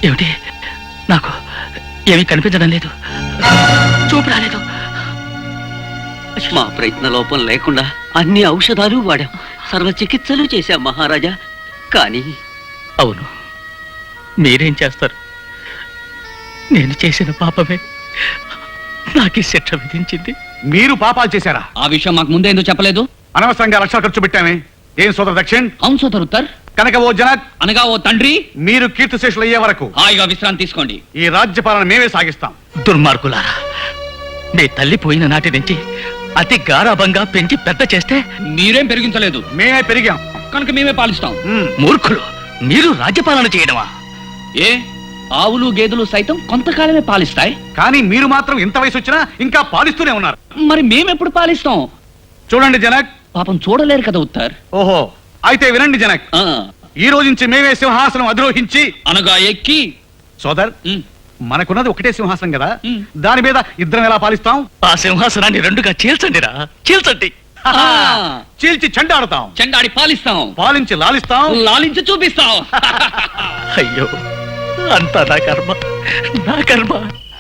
ఏమిటి? నాకు ఏమీ కనిపించడం లేదు, చూపు రాలేదు. మా ప్రయత్న లోపం లేకుండా అన్ని ఔషధాలు వాడాం, సర్వ చికిత్సలు చేశాం మహారాజా. కానీ అవును, మీరేం చేస్తారు? నేను చేసిన పాపమే నాకు ఈ శిక్ష విధించింది. మీరు పాపాలు చేశారా? ఆ విషయం మాకు ముందే ఎందుకు చెప్పలేదు? అనవసరంగా లక్షలు ఖర్చు పెట్టామే. ఏం సోదర దక్షిణ్? అవును సోదరు ఉత్తర్. కనుక ఓ జనక్, అనగా ఓ తండ్రి, మీరు కీర్తిశేషులు అయ్యే వరకు హాయిగా విశ్రాంతి తీసుకోండి. ఈ రాజ్యపాలన మేమే సాగిస్తాం. దుర్మార్గులారా, మీ తల్లి పోయిన నాటి నుంచి అతి గారాభంగా పెంచి పెద్ద చేస్తే మీరేం పెరిగించలేదు, మేమే పెరిగాం కనుక మేమే పాలిస్తాం. మూర్ఖులు, మీరు రాజ్యపాలన చేయడమా? ఏ ఆవులు గేదెలు సైతం కొంతకాలమే పాలిస్తాయి, కానీ మీరు మాత్రం ఇంత వయసు వచ్చినా ఇంకా పాలిస్తూనే ఉన్నారు. మరి మేమెప్పుడు పాలిస్తాం? చూడండి జనక్. పాపం చూడలేరు కదా ఉత్తర్. ఓహో, అయితే వినండి జనక్. ఆ, ఈ రోజు నుంచి మేమే సింహాసనం అధిరోహించి, అనగా ఎక్కి. సోదర్, మనకున్నది ఒకటే సింహాసనం కదా, మ్. దాని మీద ఇద్దరం ఎలా పాలిస్తాం? ఆ సింహాసనాన్ని రెండుగా చీల్చండిరా, చీల్చండి. చీల్చి చెండాడుతాం, చెండాడి పాలిస్తాం, పాలించి లాలిస్తాం, లాలించి చూపిస్తాం. అయ్యో, అంతా నా కర్మ, నా కర్మ.